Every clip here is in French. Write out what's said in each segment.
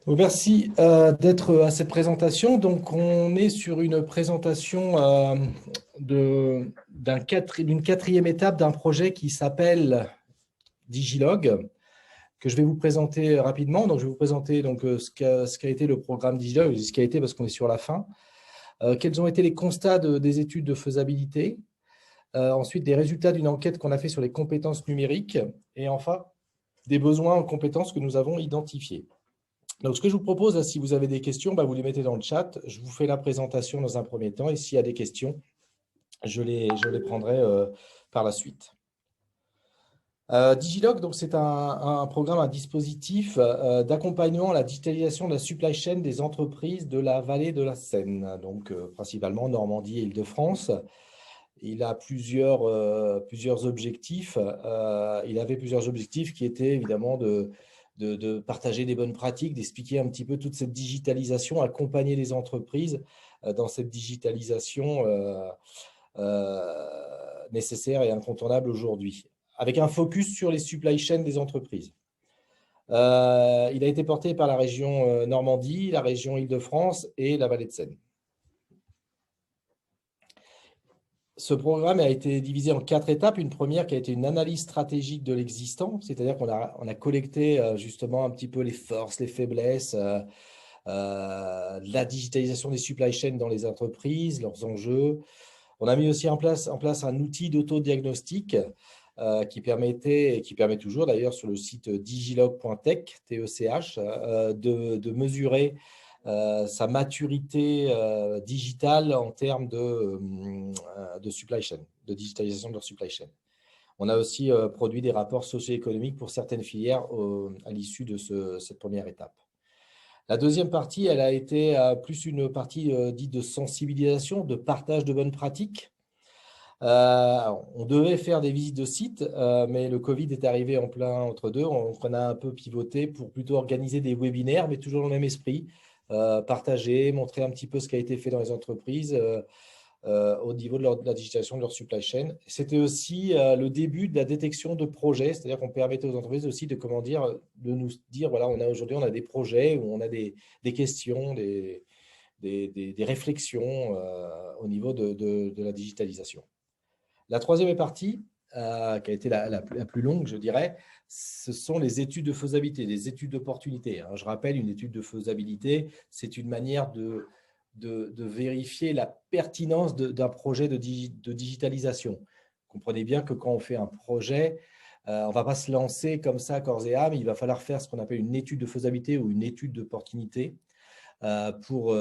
Merci d'être à cette présentation. Donc, on est sur une présentation d'une quatrième étape d'un projet qui s'appelle Digilog, que je vais vous présenter rapidement. Donc, je vais vous présenter ce qu'a été le programme Digilog, ce qui a été parce qu'on est sur la fin. Quels ont été les constats des études de faisabilité, ensuite des résultats d'une enquête qu'on a fait sur les compétences numériques et enfin des besoins en compétences que nous avons identifiés. Donc, ce que je vous propose, si vous avez des questions, vous les mettez dans le chat. Je vous fais la présentation dans un premier temps et s'il y a des questions, je les prendrai par la suite. Digilog, c'est un programme, un dispositif d'accompagnement à la digitalisation de la supply chain des entreprises de la vallée de la Seine, donc principalement Normandie et Île-de-France. Il a plusieurs objectifs. Il avait plusieurs objectifs qui étaient évidemment de partager des bonnes pratiques, d'expliquer un petit peu toute cette digitalisation, accompagner les entreprises dans cette digitalisation nécessaire et incontournable aujourd'hui, avec un focus sur les supply chains des entreprises. Il a été porté par la région Normandie, la région Île-de-France et la Vallée de Seine. Ce programme a été divisé en 4 étapes. Une première qui a été une analyse stratégique de l'existant, c'est-à-dire qu'on a collecté justement un petit peu les forces, les faiblesses, la digitalisation des supply chains dans les entreprises, leurs enjeux. On a mis aussi en place un outil d'autodiagnostic qui permettait, et qui permet toujours d'ailleurs sur le site digilog.tech, TECH, de mesurer sa maturité digitale en termes de supply chain, de digitalisation de leur supply chain. On a aussi produit des rapports socio-économiques pour certaines filières à l'issue de cette première étape. La deuxième partie, elle a été plus une partie dite de sensibilisation, de partage de bonnes pratiques. On devait faire des visites de sites, mais le Covid est arrivé en plein entre deux. On a un peu pivoté pour plutôt organiser des webinaires, mais toujours dans le même esprit. Partager, montrer un petit peu ce qui a été fait dans les entreprises au niveau de la digitalisation de leur supply chain. C'était aussi le début de la détection de projets, c'est-à-dire qu'on permettait aux entreprises aussi de nous dire, voilà, aujourd'hui, on a des projets où on a des questions, des réflexions au niveau de la digitalisation. La troisième partie, qui a été la plus longue, je dirais, ce sont les études de faisabilité, les études d'opportunité. Je rappelle, une étude de faisabilité, c'est une manière de vérifier la pertinence d'un projet de digitalisation. Comprenez bien que quand on fait un projet, on ne va pas se lancer comme ça, corps et âme. Il va falloir faire ce qu'on appelle une étude de faisabilité ou une étude d'opportunité pour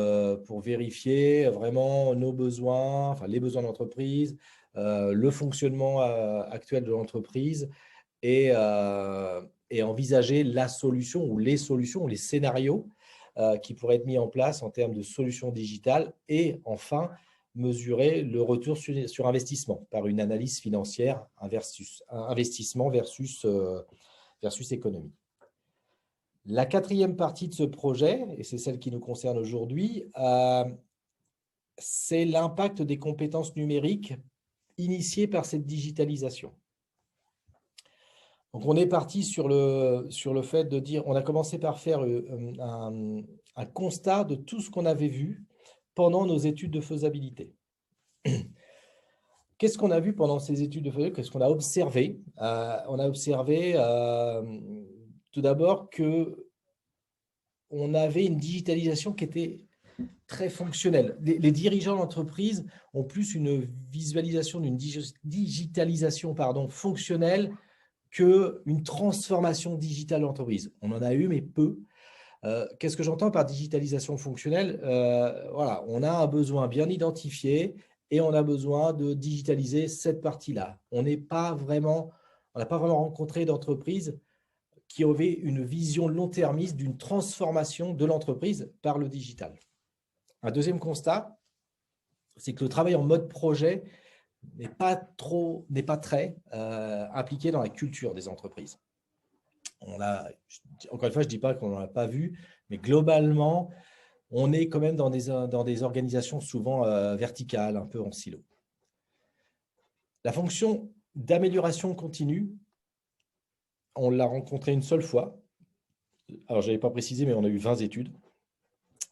vérifier vraiment nos besoins, enfin les besoins de l'entreprise, le fonctionnement actuel de l'entreprise et envisager la solution ou les solutions ou les scénarios qui pourraient être mis en place en termes de solutions digitales et enfin mesurer le retour sur investissement par une analyse financière investissement versus économie. La quatrième partie de ce projet, et c'est celle qui nous concerne aujourd'hui, c'est l'impact des compétences numériques initiées par cette digitalisation. Donc, on est parti sur le fait de dire, on a commencé par faire un constat de tout ce qu'on avait vu pendant nos études de faisabilité. Qu'est-ce qu'on a vu pendant ces études de faisabilité? Qu'est-ce qu'on a observé? On a observé tout d'abord qu'on avait une digitalisation qui était très fonctionnelle. Les dirigeants d'entreprise ont plus une visualisation d'une digitalisation fonctionnelle qu'une transformation digitale de l'entreprise. On en a eu, mais peu. Qu'est-ce que j'entends par digitalisation fonctionnelle? Voilà, on a un besoin bien identifié et on a besoin de digitaliser cette partie-là. On n'a pas vraiment rencontré d'entreprise qui avait une vision long-termiste d'une transformation de l'entreprise par le digital. Un deuxième constat, c'est que le travail en mode projet n'est pas très impliqué dans la culture des entreprises. Encore une fois, je ne dis pas qu'on n'en a pas vu, mais globalement, on est quand même dans des organisations souvent verticales, un peu en silo. La fonction d'amélioration continue, on l'a rencontrée une seule fois. Alors, je n'avais pas précisé, mais on a eu 20 études.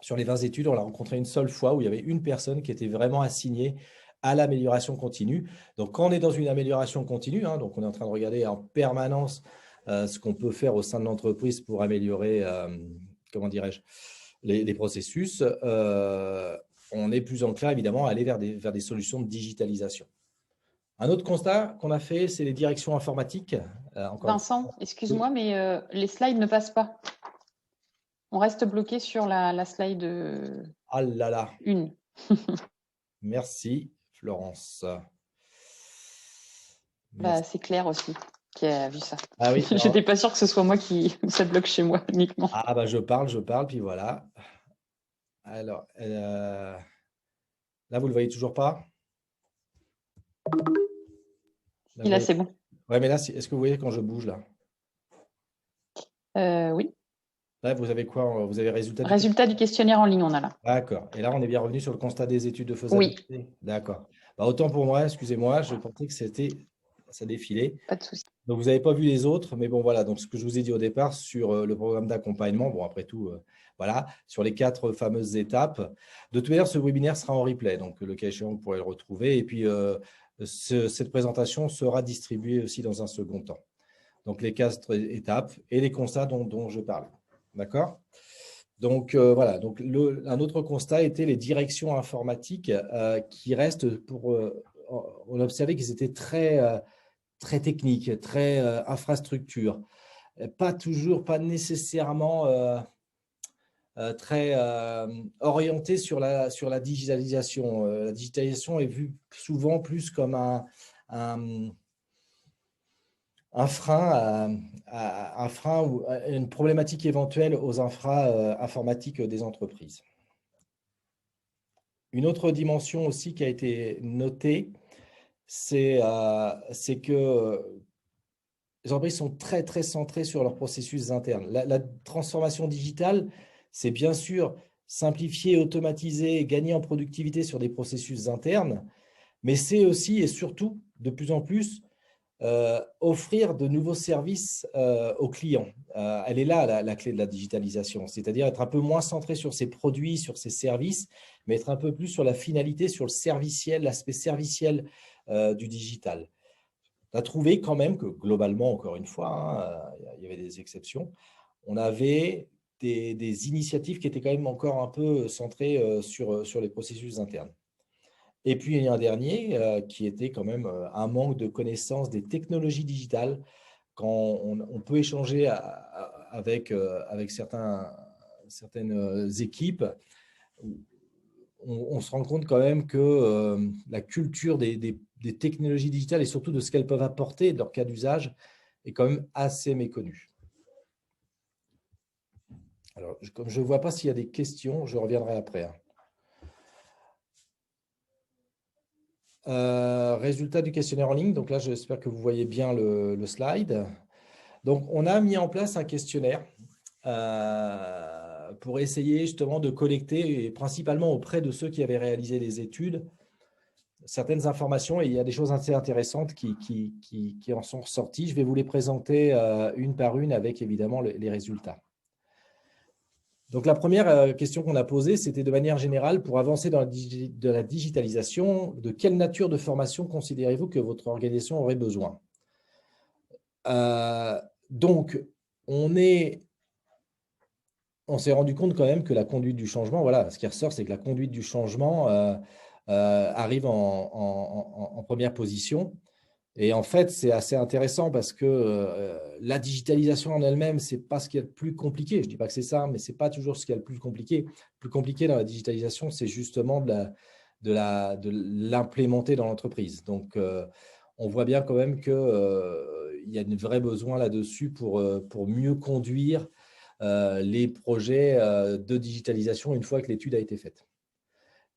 Sur les 20 études, on l'a rencontré une seule fois où il y avait une personne qui était vraiment assignée à l'amélioration continue. Donc, quand on est dans une amélioration continue, hein, donc on est en train de regarder en permanence ce qu'on peut faire au sein de l'entreprise pour améliorer, comment dirais-je, les processus, on est plus enclin évidemment à aller vers des solutions de digitalisation. Un autre constat qu'on a fait, c'est les directions informatiques. Encore une fois. Vincent, excuse-moi, mais les slides ne passent pas. On reste bloqué sur la slide Ah là là, 1. merci Florence. Bah, Merci. c'est Claire aussi qui a vu ça. Ah oui, Je n'étais pas sûre que ce soit moi qui ça bloque chez moi uniquement. ah bah je parle, puis voilà. Alors, là, vous ne le voyez toujours pas? Là, Et là, c'est bon. Ouais, mais là, est-ce que vous voyez quand je bouge là? Oui. Là, vous avez quoi? Vous avez résultat du Résultat du questionnaire en ligne, on a là. D'accord. Et là, on est bien revenu sur le constat des études de Oui, faisabilité. D'accord. Bah, autant pour moi, excusez-moi, je pensais que ça défilait. pas de souci. Donc, vous n'avez pas vu les autres, mais bon, voilà. Donc, ce que je vous ai dit au départ sur le programme d'accompagnement, bon, après tout, voilà, sur les 4 fameuses étapes. De toute manière, ce webinaire sera en replay. Donc, le cas échéant, vous pourrez le retrouver. Et puis, cette présentation sera distribuée aussi dans un second temps. Donc, les 4 étapes et les constats dont je parlais. D'accord? Donc, voilà. Donc, un autre constat était les directions informatiques qui restent on a observé qu'ils étaient très techniques, très infrastructure, pas nécessairement très orientés sur la digitalisation. La digitalisation est vue souvent plus comme un frein ou une problématique éventuelle aux infras informatiques des entreprises. Une autre dimension aussi qui a été notée, c'est que les entreprises sont très centrées sur leurs processus internes. La transformation digitale, c'est bien sûr simplifier, automatiser, gagner en productivité sur des processus internes, mais c'est aussi et surtout de plus en plus offrir de nouveaux services aux clients. Elle est là la clé de la digitalisation, c'est-à-dire être un peu moins centré sur ses produits, sur ses services, mais être un peu plus sur la finalité, sur le serviciel, l'aspect serviciel du digital. On a trouvé quand même que globalement, encore une fois, il y avait des exceptions, on avait des initiatives qui étaient quand même encore un peu centrées sur les processus internes. Et puis, il y a un dernier qui était quand même un manque de connaissance des technologies digitales. Quand on peut échanger avec certaines équipes, on se rend compte quand même que la culture des technologies digitales et surtout de ce qu'elles peuvent apporter, de leur cas d'usage, est quand même assez méconnue. Alors, comme je ne vois pas s'il y a des questions, je reviendrai après. Résultat du questionnaire en ligne. Donc là, j'espère que vous voyez bien le slide. Donc, on a mis en place un questionnaire pour essayer justement de collecter, et principalement auprès de ceux qui avaient réalisé les études, certaines informations. Et il y a des choses assez intéressantes qui en sont ressorties. Je vais vous les présenter une par une avec évidemment les résultats. Donc, la première question qu'on a posée, c'était de manière générale, pour avancer dans la digitalisation, de quelle nature de formation considérez-vous que votre organisation aurait besoin? Donc, on s'est rendu compte quand même que la conduite du changement, voilà, ce qui ressort, c'est que la conduite du changement arrive en première position. Et en fait, c'est assez intéressant parce que la digitalisation en elle-même, ce n'est pas ce qu'il y a de plus compliqué. Je ne dis pas que c'est ça, mais ce n'est pas toujours ce qu'il y a de plus compliqué. Le plus compliqué dans la digitalisation, c'est justement de l'implémenter dans l'entreprise. Donc, on voit bien quand même qu'il y a un vrai besoin là-dessus pour mieux conduire les projets de digitalisation une fois que l'étude a été faite.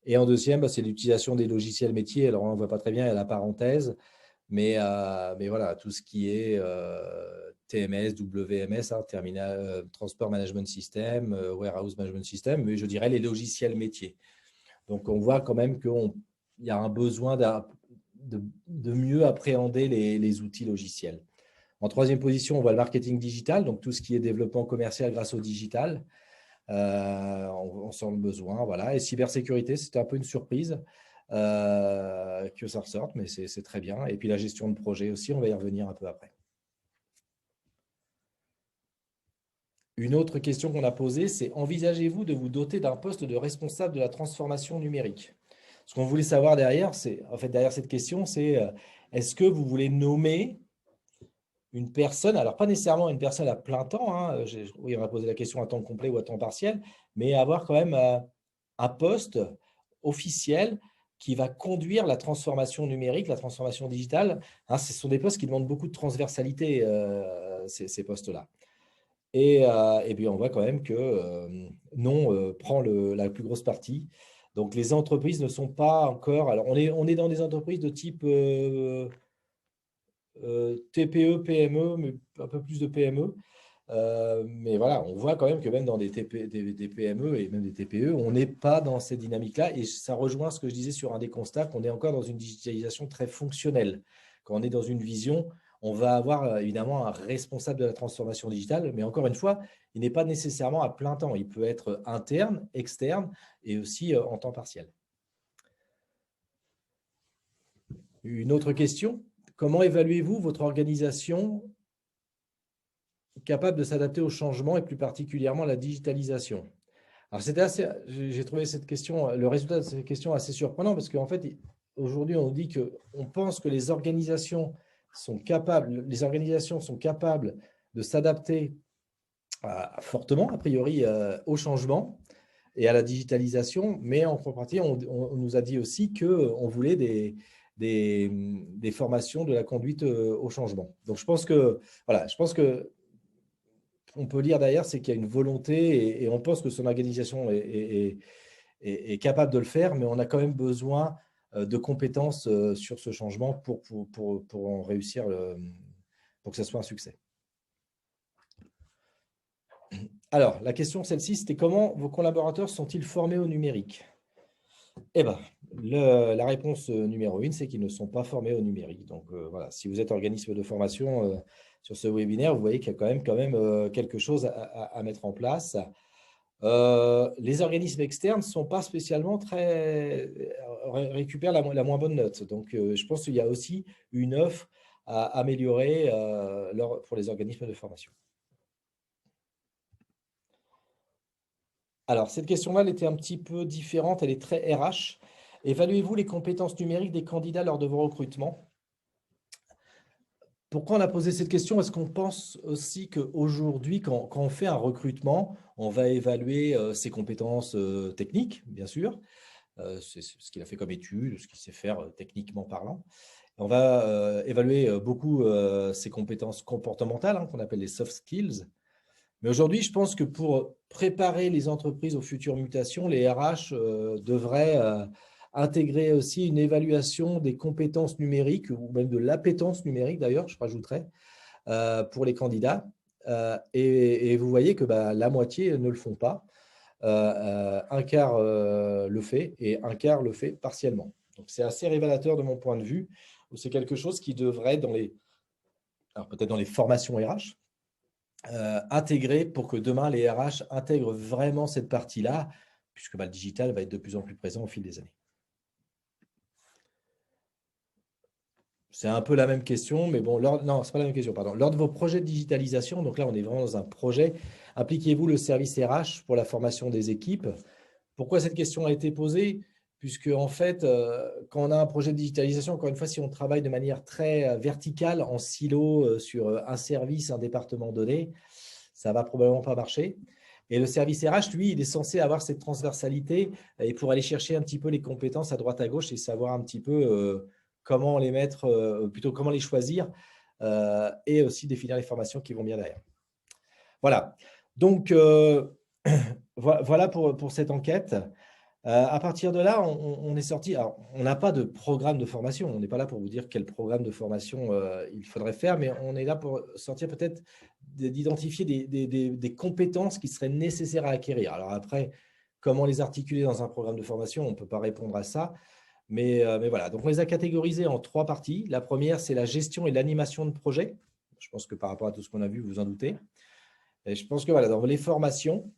Et en deuxième, c'est l'utilisation des logiciels métiers. Alors, on ne voit pas très bien, il y a la parenthèse. Mais voilà, tout ce qui est TMS, WMS, Terminal, Transport Management System, Warehouse Management System, mais je dirais les logiciels métiers. Donc, on voit quand même qu'il y a un besoin de mieux appréhender les outils logiciels. En troisième position, on voit le marketing digital, donc tout ce qui est développement commercial grâce au digital. On sent le besoin, voilà. Et cybersécurité, c'était un peu une surprise que ça ressorte, mais c'est très bien. Et puis la gestion de projet aussi, on va y revenir un peu après. Une autre question qu'on a posée, c'est envisagez-vous de vous doter d'un poste de responsable de la transformation numérique? Ce qu'on voulait savoir derrière, derrière cette question, c'est est-ce que vous voulez nommer une personne, alors pas nécessairement une personne à plein temps, hein, oui, on va poser la question à temps complet ou à temps partiel, mais avoir quand même un poste officiel qui va conduire la transformation numérique, la transformation digitale. Hein, ce sont des postes qui demandent beaucoup de transversalité, ces postes-là. Et puis, on voit quand même que non prend la plus grosse partie. Donc, les entreprises ne sont pas encore… Alors, on est dans des entreprises de type TPE, PME, mais un peu plus de PME. Mais voilà, on voit quand même que même dans des PME et même des TPE, on n'est pas dans ces dynamiques-là. Et ça rejoint ce que je disais sur un des constats, qu'on est encore dans une digitalisation très fonctionnelle. Quand on est dans une vision, on va avoir évidemment un responsable de la transformation digitale, mais encore une fois, il n'est pas nécessairement à plein temps. Il peut être interne, externe et aussi en temps partiel. Une autre question, comment évaluez-vous votre organisation capable de s'adapter au changement et plus particulièrement à la digitalisation? Alors, j'ai trouvé le résultat de cette question assez surprenant parce qu'en fait, aujourd'hui, on dit qu'on pense que les organisations sont capables de s'adapter fortement, a priori, au changement et à la digitalisation, mais en contrepartie, on nous a dit aussi qu'on voulait des formations de la conduite au changement. Donc, je pense que on peut lire derrière, c'est qu'il y a une volonté et on pense que son organisation est capable de le faire, mais on a quand même besoin de compétences sur ce changement pour en réussir, pour que ça soit un succès. Alors, la question, celle-ci, c'était comment vos collaborateurs sont-ils formés au numérique? Eh bien, la réponse numéro 1, c'est qu'ils ne sont pas formés au numérique. Donc, voilà, si vous êtes organisme de formation sur ce webinaire, vous voyez qu'il y a quand même quelque chose à mettre en place. Les organismes externes ne sont pas spécialement récupèrent la moins bonne note. Donc, je pense qu'il y a aussi une offre à améliorer pour les organismes de formation. Alors, cette question-là, elle était un petit peu différente, elle est très RH. Évaluez-vous les compétences numériques des candidats lors de vos recrutements? Pourquoi on a posé cette question? Parce qu'on pense aussi qu'aujourd'hui, quand on fait un recrutement, on va évaluer ses compétences techniques, bien sûr. C'est ce qu'il a fait comme étude, ce qu'il sait faire techniquement parlant. On va évaluer beaucoup ses compétences comportementales, hein, qu'on appelle les soft skills. Mais aujourd'hui, je pense que pour préparer les entreprises aux futures mutations, les RH devraient intégrer aussi une évaluation des compétences numériques ou même de l'appétence numérique d'ailleurs, je rajouterais, pour les candidats. Et vous voyez que la moitié ne le font pas. Un quart le fait et un quart le fait partiellement. Donc, c'est assez révélateur de mon point de vue. C'est quelque chose qui devrait, alors peut-être dans les formations RH, intégrer pour que demain, les RH intègrent vraiment cette partie-là, puisque le digital va être de plus en plus présent au fil des années. C'est un peu la même question, mais bon, non, ce n'est pas la même question, pardon. Lors de vos projets de digitalisation, donc là, on est vraiment dans un projet, impliquez-vous le service RH pour la formation des équipes? Pourquoi cette question a été posée? Puisque, en fait, quand on a un projet de digitalisation, encore une fois, si on travaille de manière très verticale, en silo, sur un service, un département donné, ça ne va probablement pas marcher. Et le service RH, lui, il est censé avoir cette transversalité et pour aller chercher un petit peu les compétences à droite à gauche et savoir un petit peu comment les mettre, plutôt comment les choisir et aussi définir les formations qui vont bien derrière. Voilà. Donc, voilà pour cette enquête. À partir de là, on est sorti. Alors, on n'a pas de programme de formation. On n'est pas là pour vous dire quel programme de formation il faudrait faire, mais on est là pour sortir peut-être d'identifier des compétences qui seraient nécessaires à acquérir. Alors après, comment les articuler dans un programme de formation, on ne peut pas répondre à ça. Mais voilà, donc on les a catégorisés en 3 parties. La première, c'est la gestion et l'animation de projet. Je pense que par rapport à tout ce qu'on a vu, vous vous en doutez. Et je pense que voilà, dans les formations,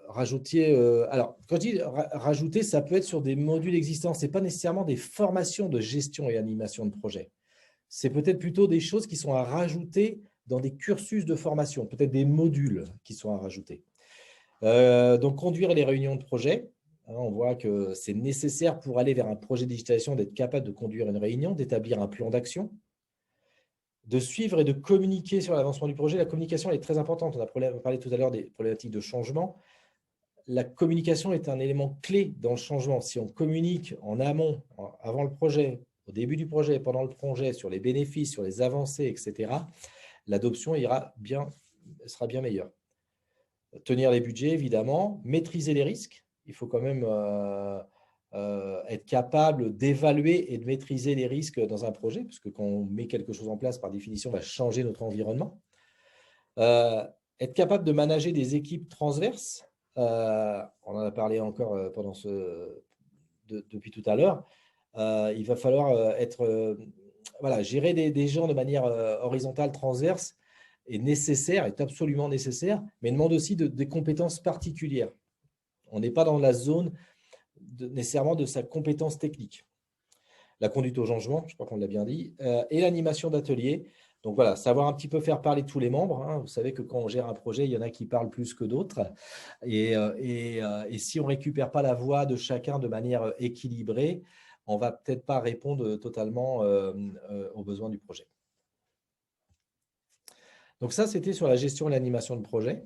rajouter… alors, quand je dis rajouter, ça peut être sur des modules existants. Ce n'est pas nécessairement des formations de gestion et animation de projet. C'est peut-être plutôt des choses qui sont à rajouter dans des cursus de formation, peut-être des modules qui sont à rajouter. Donc, conduire les réunions de projet. On voit que c'est nécessaire pour aller vers un projet de digitalisation d'être capable de conduire une réunion, d'établir un plan d'action, de suivre et de communiquer sur l'avancement du projet. La communication elle est très importante. On a parlé tout à l'heure des problématiques de changement. La communication est un élément clé dans le changement. Si on communique en amont, avant le projet, au début du projet, pendant le projet, sur les bénéfices, sur les avancées, etc., l'adoption sera bien meilleure. Tenir les budgets, évidemment, maîtriser les risques. Il faut quand même être capable d'évaluer et de maîtriser les risques dans un projet, parce que quand on met quelque chose en place, par définition, on va changer notre environnement. Être capable de manager des équipes transverses. On en a parlé encore depuis tout à l'heure. Il va falloir gérer des gens de manière horizontale, transverse, est absolument nécessaire, mais demande aussi des compétences particulières. On n'est pas dans la zone nécessairement de sa compétence technique. La conduite au changement, je crois qu'on l'a bien dit, et l'animation d'ateliers. Donc voilà, savoir un petit peu faire parler tous les membres. Hein. Vous savez que quand on gère un projet, il y en a qui parlent plus que d'autres. Et si on ne récupère pas la voix de chacun de manière équilibrée, on ne va peut-être pas répondre totalement aux besoins du projet. Donc ça, c'était sur la gestion et l'animation de projet.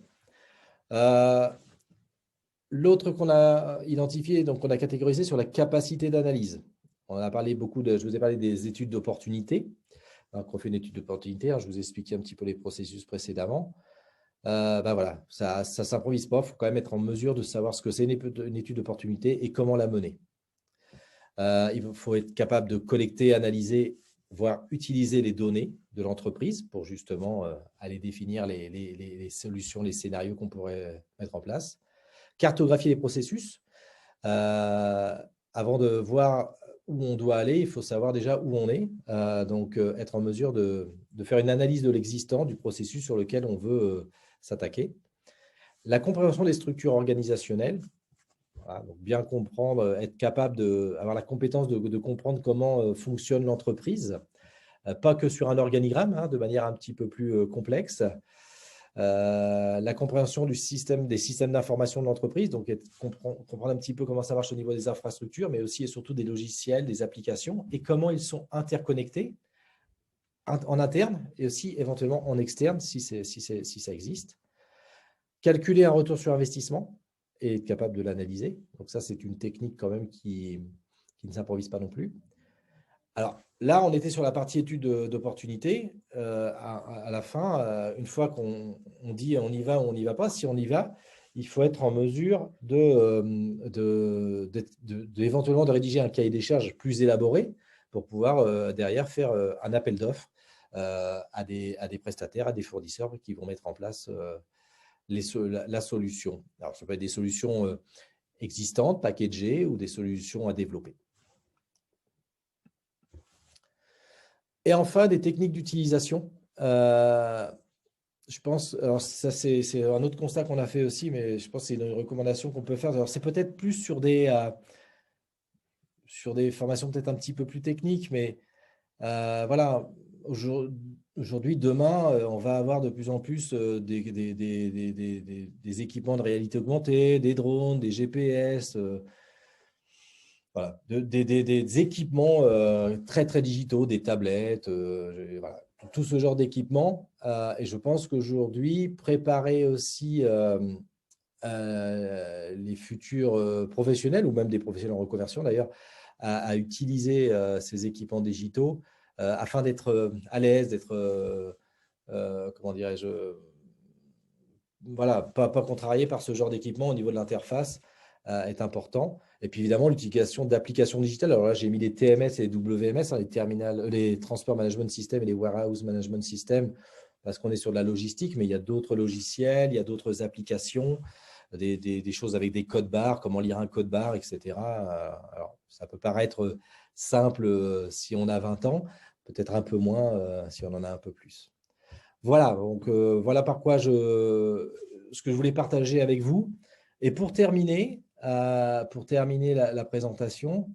L'autre qu'on a identifié, donc qu'on a catégorisé sur la capacité d'analyse. On a parlé je vous ai parlé des études d'opportunité. Quand on fait une étude d'opportunité, je vous ai expliqué un petit peu les processus précédemment. Voilà, ça ne s'improvise pas. Il faut quand même être en mesure de savoir ce que c'est une étude d'opportunité et comment la mener. Il faut être capable de collecter, analyser, voire utiliser les données de l'entreprise pour justement aller définir les solutions, les scénarios qu'on pourrait mettre en place. Cartographier les processus. Avant de voir où on doit aller, il faut savoir déjà où on est. Donc, être en mesure de faire une analyse de l'existant, du processus sur lequel on veut s'attaquer. La compréhension des structures organisationnelles. Voilà, donc bien comprendre, être capable d'avoir la compétence de comprendre comment fonctionne l'entreprise, pas que sur un organigramme, de manière un petit peu plus complexe. La compréhension des systèmes d'information de l'entreprise, donc comprendre un petit peu comment ça marche au niveau des infrastructures, mais aussi et surtout des logiciels, des applications, et comment ils sont interconnectés en interne et aussi éventuellement en externe, si ça existe. Calculer un retour sur investissement et être capable de l'analyser. Donc ça, c'est une technique quand même qui ne s'improvise pas non plus. Alors là, on était sur la partie étude d'opportunité. À la fin, une fois qu'on dit on y va ou on n'y va pas, si on y va, il faut être en mesure éventuellement de rédiger un cahier des charges plus élaboré pour pouvoir derrière faire un appel d'offres à des prestataires, à des fournisseurs qui vont mettre en place la solution. Alors, ça peut être des solutions existantes, packagées, ou des solutions à développer. Et enfin, des techniques d'utilisation. Je pense, alors ça c'est un autre constat qu'on a fait aussi, mais je pense que c'est une recommandation qu'on peut faire. Alors, c'est peut-être plus sur des formations peut-être un petit peu plus techniques, mais voilà, aujourd'hui, demain, on va avoir de plus en plus des équipements de réalité augmentée, des drones, des GPS, voilà, des équipements très, très digitaux, des tablettes, voilà, tout ce genre d'équipements. Et je pense qu'aujourd'hui, préparer aussi les futurs professionnels, ou même des professionnels en reconversion d'ailleurs, à utiliser ces équipements digitaux afin d'être à l'aise, d'être, comment dirais-je, voilà, pas contrarié par ce genre d'équipement au niveau de l'interface est important. Et puis évidemment, l'utilisation d'applications digitales. Alors là, j'ai mis les TMS et les WMS, les Transport Management System et les Warehouse Management System, parce qu'on est sur de la logistique, mais il y a d'autres logiciels, il y a d'autres applications, des choses avec des codes barres, comment lire un code barre, etc. Alors, ça peut paraître simple si on a 20 ans. peut-être un peu moins si on en a un peu plus. Voilà, donc voilà ce que je voulais partager avec vous. Et pour terminer la présentation,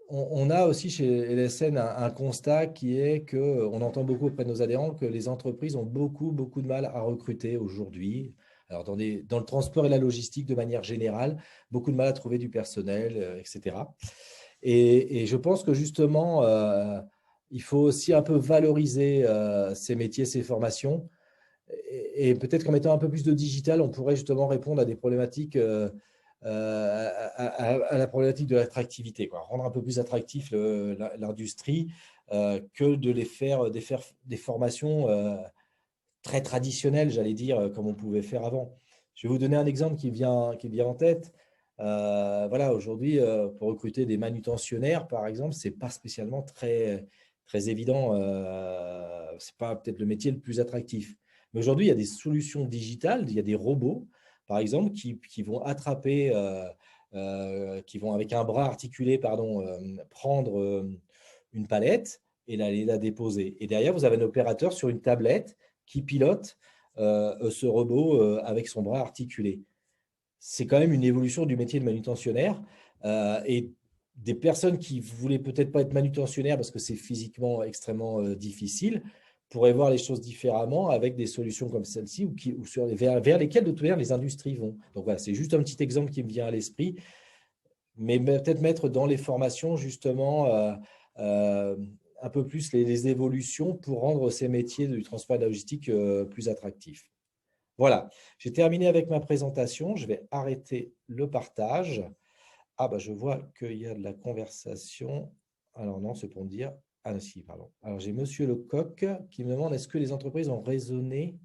on a aussi chez LSN un constat qui est qu'on entend beaucoup auprès de nos adhérents que les entreprises ont beaucoup de mal à recruter aujourd'hui. Alors, dans le transport et la logistique de manière générale, beaucoup de mal à trouver du personnel, etc. Et je pense que justement, il faut aussi un peu valoriser ces métiers, ces formations. Et peut-être qu'en mettant un peu plus de digital, on pourrait justement répondre à des problématiques, à la problématique de l'attractivité, rendre un peu plus attractif l'industrie que de les faire des formations très traditionnelles, j'allais dire, comme on pouvait faire avant. Je vais vous donner un exemple qui vient en tête. Voilà, aujourd'hui, pour recruter des manutentionnaires, par exemple, ce n'est pas spécialement très évident. Ce n'est pas peut-être le métier le plus attractif. Mais aujourd'hui, il y a des solutions digitales, il y a des robots, par exemple, qui vont attraper, qui vont, avec un bras articulé, pardon, prendre une palette et la déposer. Et derrière, vous avez un opérateur sur une tablette qui pilote ce robot avec son bras articulé. C'est quand même une évolution du métier de manutentionnaire. Et des personnes qui ne voulaient peut-être pas être manutentionnaires parce que c'est physiquement extrêmement difficile pourraient voir les choses différemment avec des solutions comme celle-ci vers lesquelles de toute manière les industries vont. Donc voilà, c'est juste un petit exemple qui me vient à l'esprit, mais peut-être mettre dans les formations justement un peu plus les évolutions pour rendre ces métiers du transport et de la logistique plus attractifs. Voilà, j'ai terminé avec ma présentation. Je vais arrêter le partage. Ah, bah, je vois qu'il y a de la conversation. Alors non, c'est pour me dire… Ah si, pardon. Alors j'ai Monsieur Lecoq qui me demande, est-ce que les entreprises ont raisonné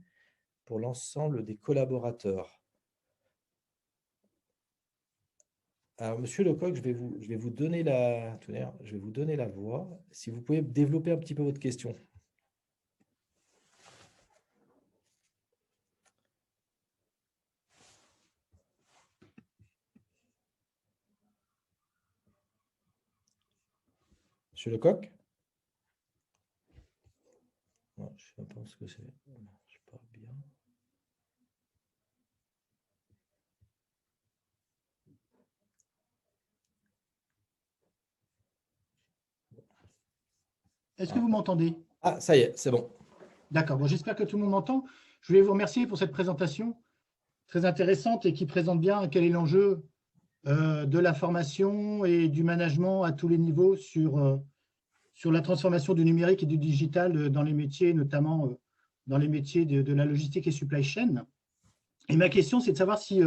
pour l'ensemble des collaborateurs? Alors Monsieur Lecoq, je vais vous donner je vais vous donner la voix. Si vous pouvez développer un petit peu votre question. Monsieur Lecoq? Non, je ne sais pas ce que c'est. Je parle bien. Est-ce que vous m'entendez? Ah, ça y est, c'est bon. D'accord, bon, j'espère que tout le monde m'entend. Je voulais vous remercier pour cette présentation très intéressante et qui présente bien quel est l'enjeu de la formation et du management à tous les niveaux sur la transformation du numérique et du digital dans les métiers, notamment dans les métiers de la logistique et supply chain. Et ma question, c'est de savoir si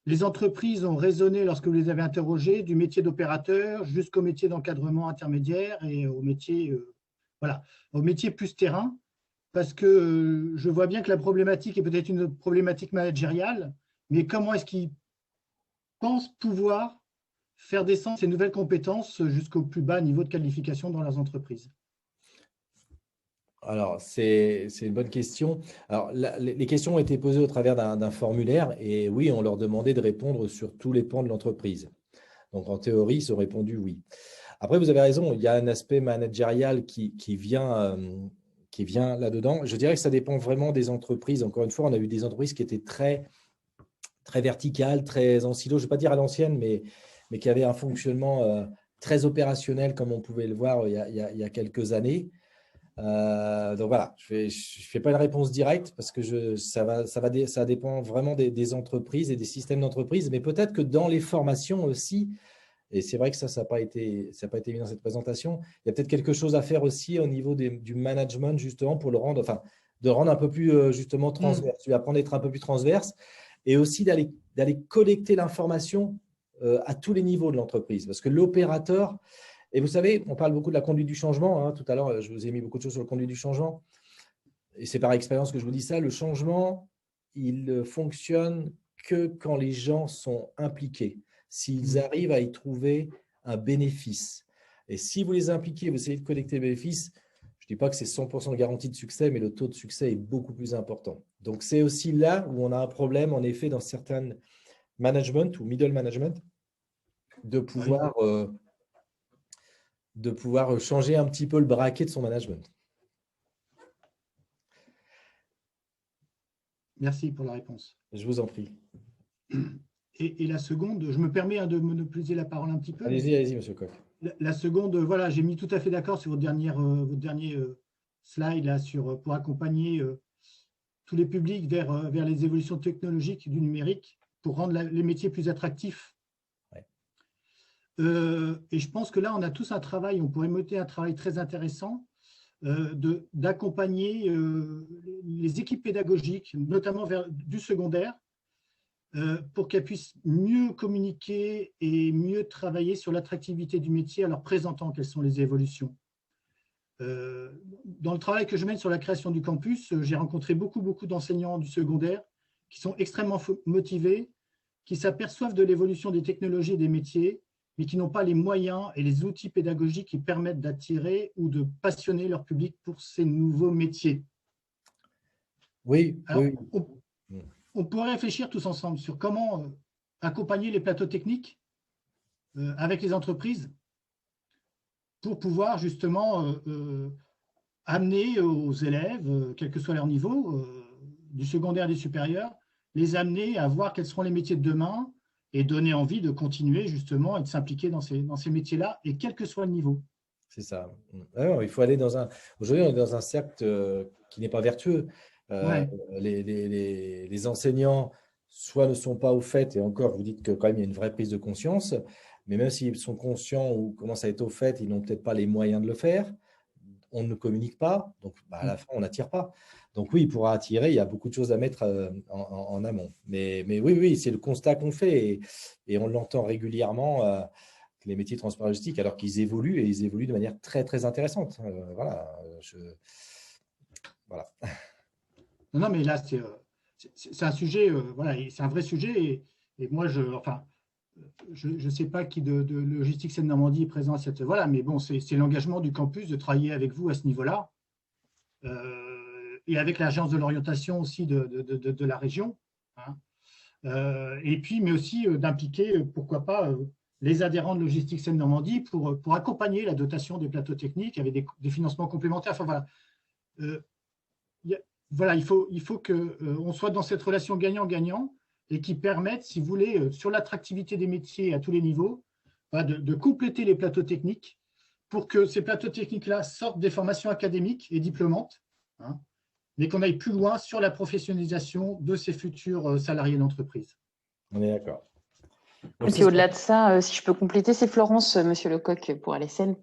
les entreprises ont raisonné, lorsque vous les avez interrogées, du métier d'opérateur jusqu'au métier d'encadrement intermédiaire et au métier, voilà, au métier plus terrain, parce que je vois bien que la problématique est peut-être une problématique managériale, mais comment est-ce qu'ils pensent pouvoir faire descendre ces nouvelles compétences jusqu'au plus bas niveau de qualification dans leurs entreprises? Alors, c'est une bonne question. Alors, les questions ont été posées au travers d'un formulaire et oui, on leur demandait de répondre sur tous les pans de l'entreprise. Donc, en théorie, ils ont répondu oui. Après, vous avez raison, il y a un aspect managérial qui vient là-dedans. Je dirais que ça dépend vraiment des entreprises. Encore une fois, on a eu des entreprises qui étaient très verticales, très en silo, je ne vais pas dire à l'ancienne, mais qui avaient un fonctionnement très opérationnel, comme on pouvait le voir il y a quelques années. Donc voilà, je ne fais pas une réponse directe parce que ça dépend vraiment des entreprises et des systèmes d'entreprise, mais peut-être que dans les formations aussi, et c'est vrai que ça n'a pas été mis dans cette présentation, il y a peut-être quelque chose à faire aussi au niveau du management justement pour de rendre un peu plus justement transverse, lui apprendre à être un peu plus transverse et aussi d'aller collecter l'information à tous les niveaux de l'entreprise parce que l'opérateur… Et vous savez, on parle beaucoup de la conduite du changement. Hein. Tout à l'heure, je vous ai mis beaucoup de choses sur la conduite du changement. Et c'est par expérience que je vous dis ça. Le changement, il fonctionne que quand les gens sont impliqués, s'ils arrivent à y trouver un bénéfice. Et si vous les impliquez, vous essayez de collecter le bénéfice, je ne dis pas que c'est 100% de garantie de succès, mais le taux de succès est beaucoup plus important. Donc, c'est aussi là où on a un problème, en effet, dans certains management ou middle management, de pouvoir… de pouvoir changer un petit peu le braquet de son management. Merci pour la réponse. Je vous en prie. Et la seconde, je me permets de monopoliser la parole un petit peu. Allez-y, allez-y, monsieur Koch. La seconde, voilà, j'ai mis tout à fait d'accord sur votre dernier slide là, pour accompagner tous les publics vers les évolutions technologiques du numérique pour rendre les métiers plus attractifs. Ouais. Et je pense que là, on a tous un travail, on pourrait mener un travail très intéressant d'accompagner les équipes pédagogiques, notamment du secondaire, pour qu'elles puissent mieux communiquer et mieux travailler sur l'attractivité du métier en leur présentant quelles sont les évolutions. Dans le travail que je mène sur la création du campus, j'ai rencontré beaucoup d'enseignants du secondaire qui sont extrêmement motivés, qui s'aperçoivent de l'évolution des technologies et des métiers, mais qui n'ont pas les moyens et les outils pédagogiques qui permettent d'attirer ou de passionner leur public pour ces nouveaux métiers. Oui, alors, oui. On pourrait réfléchir tous ensemble sur comment accompagner les plateaux techniques avec les entreprises pour pouvoir justement amener aux élèves, quel que soit leur niveau, du secondaire et du supérieur, les amener à voir quels seront les métiers de demain et donner envie de continuer justement et de s'impliquer dans ces métiers-là, et quel que soit le niveau. C'est ça. Alors, il faut aller aujourd'hui, on est dans un cercle qui n'est pas vertueux. Ouais. Les enseignants, soit ne sont pas au fait, et encore, vous dites que quand même, il y a une vraie prise de conscience, mais même s'ils sont conscients ou commencent à être au fait, ils n'ont peut-être pas les moyens de le faire. On ne communique pas, donc à la fin, on n'attire pas. Donc oui, il pourra attirer, il y a beaucoup de choses à mettre en amont. Mais oui, c'est le constat qu'on fait, et on l'entend régulièrement, les métiers de transport logistique, alors qu'ils évoluent, et ils évoluent de manière très intéressante. Voilà. Voilà. Non, mais là, c'est un sujet, voilà, c'est un vrai sujet, et moi, je ne sais pas qui de Logistique Seine-Normandie est présent à cette… Voilà, mais bon, c'est l'engagement du campus de travailler avec vous à ce niveau-là, et avec l'agence de l'orientation aussi de la région, hein. Et puis, mais aussi d'impliquer, pourquoi pas, les adhérents de Logistique Seine-Normandie pour accompagner la dotation des plateaux techniques avec des financements complémentaires. Enfin, voilà. Voilà, il faut qu'on soit dans cette relation gagnant-gagnant et qui permette, si vous voulez, sur l'attractivité des métiers à tous les niveaux, de compléter les plateaux techniques pour que ces plateaux techniques-là sortent des formations académiques et diplômantes, hein, mais qu'on aille plus loin sur la professionnalisation de ces futurs salariés d'entreprise. On est d'accord. Et puis au-delà de ça, si je peux compléter, c'est Florence, monsieur Lecoq, pour LSN.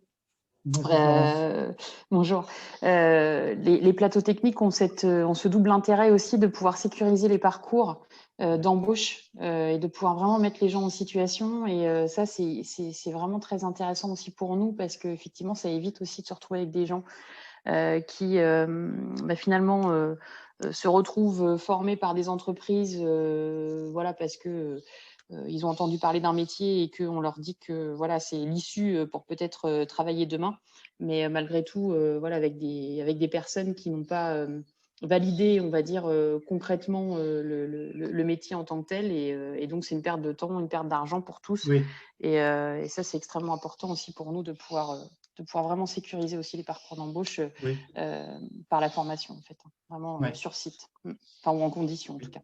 Bonjour. Les plateaux techniques ont ce double intérêt aussi de pouvoir sécuriser les parcours d'embauche et de pouvoir vraiment mettre les gens en situation. Et ça, c'est vraiment très intéressant aussi pour nous parce qu'effectivement, ça évite aussi de se retrouver avec des gens qui finalement se retrouvent formés par des entreprises voilà, parce que ils ont entendu parler d'un métier et qu'on leur dit que voilà, c'est l'issue pour peut-être travailler demain. Mais malgré tout, voilà, avec des personnes qui n'ont pas validé, on va dire, concrètement le métier en tant que tel. Et donc, c'est une perte de temps, une perte d'argent pour tous. Oui. Et ça, c'est extrêmement important aussi pour nous de pouvoir vraiment sécuriser aussi les parcours d'embauche oui. par la formation, en fait, vraiment sur site, enfin, ou en condition en tout cas.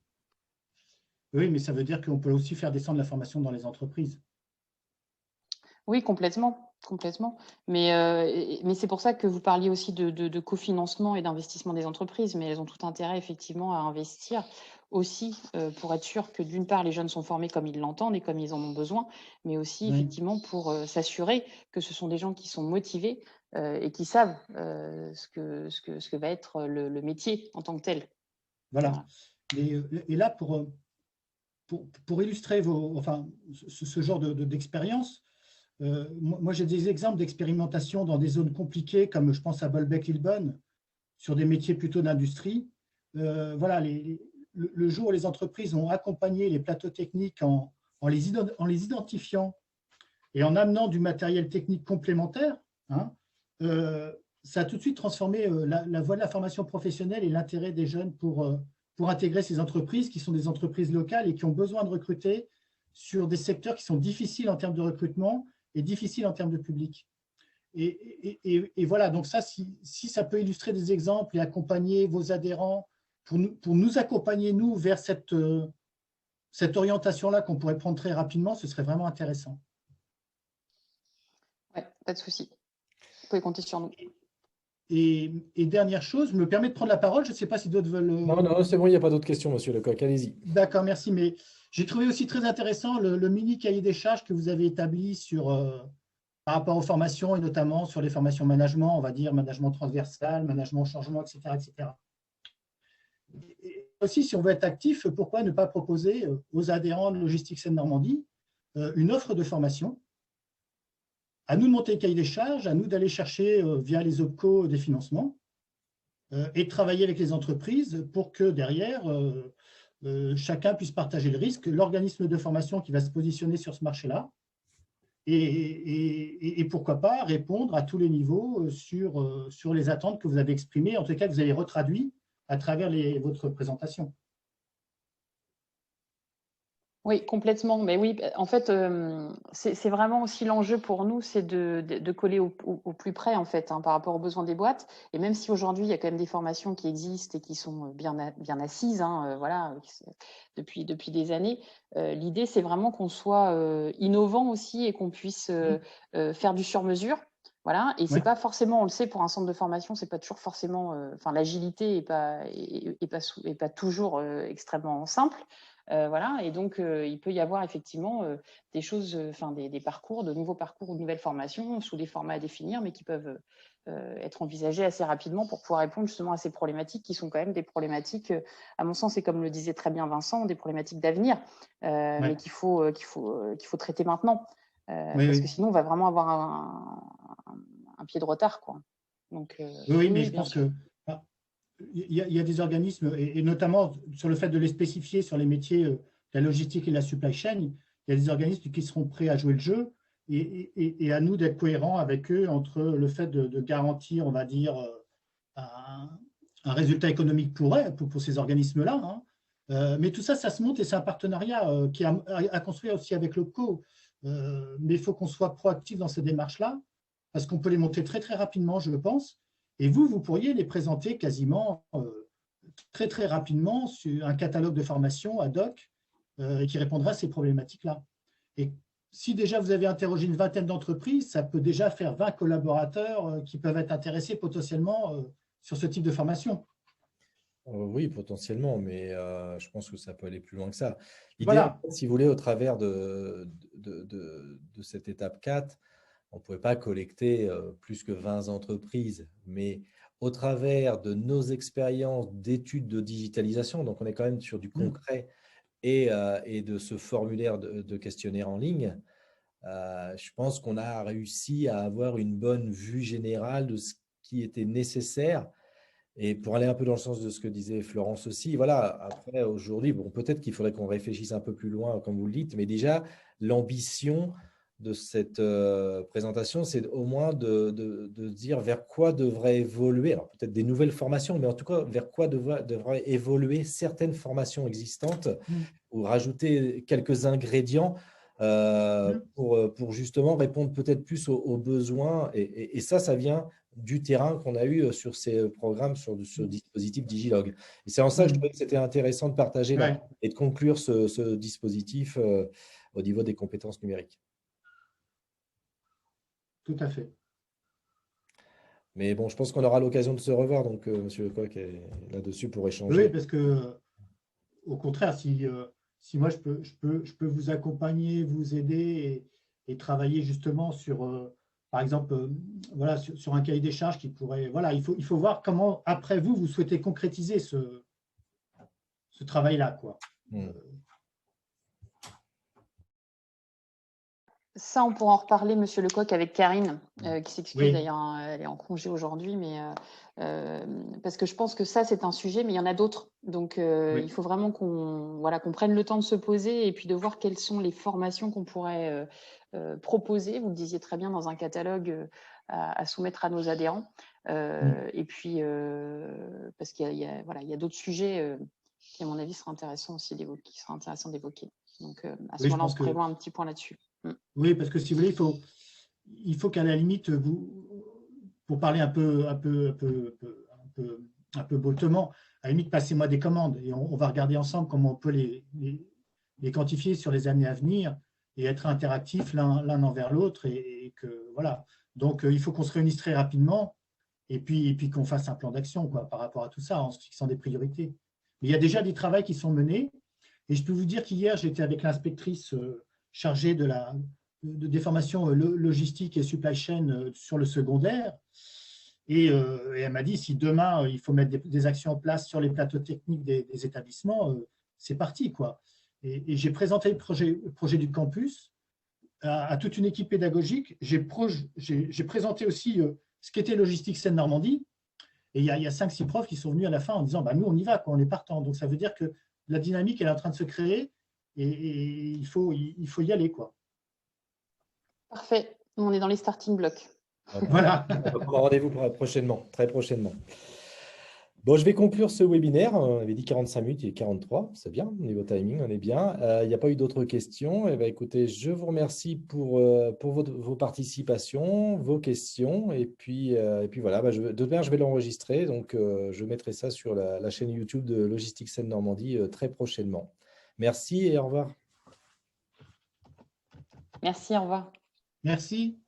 Oui, mais ça veut dire qu'on peut aussi faire descendre la formation dans les entreprises. Oui, complètement. Mais c'est pour ça que vous parliez aussi de cofinancement et d'investissement des entreprises, mais elles ont tout intérêt effectivement à investir aussi pour être sûr que d'une part, les jeunes sont formés comme ils l'entendent et comme ils en ont besoin, mais aussi effectivement pour s'assurer que ce sont des gens qui sont motivés et qui savent ce que va être le métier en tant que tel. Voilà. Et là, pour illustrer ce genre d'expérience, moi, j'ai des exemples d'expérimentation dans des zones compliquées, comme je pense à Bolbec-Lillebonne, sur des métiers plutôt d'industrie. Voilà, le jour où les entreprises ont accompagné les plateaux techniques en les identifiant et en amenant du matériel technique complémentaire, hein, ça a tout de suite transformé la voie de la formation professionnelle et l'intérêt des jeunes pour intégrer ces entreprises qui sont des entreprises locales et qui ont besoin de recruter sur des secteurs qui sont difficiles en termes de recrutement et difficiles en termes de public. Et voilà, donc ça, si ça peut illustrer des exemples et accompagner vos adhérents pour nous accompagner, nous, vers cette orientation-là qu'on pourrait prendre très rapidement, ce serait vraiment intéressant. Ouais, pas de souci. Vous pouvez compter sur nous. Et dernière chose, je me permets de prendre la parole. Je ne sais pas si d'autres veulent… Non, non, c'est bon, il n'y a pas d'autres questions, monsieur Lecoq. Allez-y. D'accord, merci. Mais j'ai trouvé aussi très intéressant le mini cahier des charges que vous avez établi par rapport aux formations et notamment sur les formations management, on va dire management transversal, management changement, etc., etc. Et aussi, si on veut être actif, pourquoi ne pas proposer aux adhérents de Logistique Seine-Normandie une offre de formation? À nous de monter le cahier des charges, à nous d'aller chercher via les OPCO des financements et de travailler avec les entreprises pour que derrière, chacun puisse partager le risque. L'organisme de formation qui va se positionner sur ce marché-là et pourquoi pas répondre à tous les niveaux sur les attentes que vous avez exprimées, en tout cas que vous avez retraduit à travers votre présentation. Oui, complètement. Mais oui, en fait, c'est vraiment aussi l'enjeu pour nous, c'est de coller au plus près, en fait, par rapport aux besoins des boîtes. Et même si aujourd'hui, il y a quand même des formations qui existent et qui sont bien assises, voilà, depuis des années, l'idée, c'est vraiment qu'on soit innovant aussi et qu'on puisse faire du sur-mesure. Voilà, et c'est pas forcément, on le sait, pour un centre de formation, c'est pas toujours forcément, l'agilité est pas toujours extrêmement simple. Voilà, et donc il peut y avoir effectivement des choses, des parcours, de nouveaux parcours ou de nouvelles formations sous des formats à définir, mais qui peuvent être envisagés assez rapidement pour pouvoir répondre justement à ces problématiques qui sont quand même des problématiques, à mon sens, et comme le disait très bien Vincent, des problématiques d'avenir, mais qu'il faut traiter maintenant, parce que sinon on va vraiment avoir un pied de retard, quoi. Donc, oui, mais je bien pense sûr. que il y a des organismes, et notamment sur le fait de les spécifier sur les métiers de la logistique et de la supply chain, il y a des organismes qui seront prêts à jouer le jeu et à nous d'être cohérents avec eux entre le fait de garantir, on va dire, un résultat économique pour ces organismes-là. Mais tout ça, ça se monte et c'est un partenariat qui est à construire aussi avec le co. Mais il faut qu'on soit proactif dans ces démarches-là parce qu'on peut les monter très, très rapidement, je le pense. Et vous pourriez les présenter quasiment très, très rapidement sur un catalogue de formation ad hoc qui répondra à ces problématiques-là. Et si déjà vous avez interrogé une vingtaine d'entreprises, ça peut déjà faire 20 collaborateurs qui peuvent être intéressés potentiellement sur ce type de formation. Oui, potentiellement, mais je pense que ça peut aller plus loin que ça. L'idée, Voilà. si vous voulez, au travers de cette étape 4, on ne pouvait pas collecter plus que 20 entreprises, mais au travers de nos expériences d'études de digitalisation, donc on est quand même sur du concret et de ce formulaire de questionnaire en ligne, je pense qu'on a réussi à avoir une bonne vue générale de ce qui était nécessaire. Et pour aller un peu dans le sens de ce que disait Florence aussi, voilà, après, aujourd'hui, bon, peut-être qu'il faudrait qu'on réfléchisse un peu plus loin, comme vous le dites, mais déjà, l'ambition de cette présentation, c'est au moins de dire vers quoi devrait évoluer, alors peut-être des nouvelles formations, mais en tout cas, vers quoi devraient évoluer certaines formations existantes ou rajouter quelques ingrédients pour justement répondre peut-être plus aux besoins. Et ça vient du terrain qu'on a eu sur ces programmes, sur ce dispositif Digilog. Et c'est en ça que je trouvais que c'était intéressant de partager et de conclure ce dispositif au niveau des compétences numériques. Tout à fait. Mais bon, je pense qu'on aura l'occasion de se revoir, donc Monsieur Lecoq est là-dessus pour échanger. Oui, parce que au contraire, si moi je peux vous accompagner, vous aider et travailler justement sur, par exemple, voilà, sur un cahier des charges qui pourrait, voilà, il faut voir comment après vous souhaitez concrétiser ce travail-là, quoi. Ça, on pourra en reparler, Monsieur Lecoq, avec Karine, qui s'excuse d'ailleurs, elle est en congé aujourd'hui, mais parce que je pense que ça, c'est un sujet, mais il y en a d'autres. Donc, il faut vraiment qu'on prenne le temps de se poser et puis de voir quelles sont les formations qu'on pourrait proposer. Vous le disiez très bien, dans un catalogue à soumettre à nos adhérents. Et puis, parce qu'il y a d'autres sujets qui, à mon avis, seraient intéressants aussi d'évoquer. Donc, à ce moment-là, on se prévoit un petit point là-dessus. Oui, parce que si vous voulez, il faut qu'à la limite, pour parler un peu bottement, à la limite, passez-moi des commandes et on va regarder ensemble comment on peut les quantifier sur les années à venir et être interactifs l'un envers l'autre. Et que, voilà. Donc, il faut qu'on se réunisse très rapidement et puis qu'on fasse un plan d'action par rapport à tout ça, en se fixant des priorités. Mais il y a déjà des travaux qui sont menés. Et je peux vous dire qu'hier, j'étais avec l'inspectrice chargée des formations logistiques et supply chain sur le secondaire. Et elle m'a dit, si demain, il faut mettre des actions en place sur les plateaux techniques des établissements, c'est parti, quoi. Et j'ai présenté le projet du campus à toute une équipe pédagogique. J'ai présenté aussi ce qu'était Logistique Seine-Normandie. Et il y a 5-6 profs qui sont venus à la fin en disant, nous, on y va, quoi, on est partant. Donc, ça veut dire que la dynamique, elle est en train de se créer et il faut y aller, quoi. Parfait. On est dans les starting blocks. Voilà. On va prendre rendez-vous prochainement, très prochainement. Bon, je vais conclure ce webinaire. On avait dit 45 minutes, il est 43. C'est bien, au niveau timing, on est bien. Il n'y a pas eu d'autres questions. Eh bien, écoutez, je vous remercie pour vos participations, vos questions. Et puis voilà, demain, je vais l'enregistrer. Donc, je mettrai ça sur la chaîne YouTube de Logistique Seine-Normandie très prochainement. Merci et au revoir. Merci, au revoir. Merci.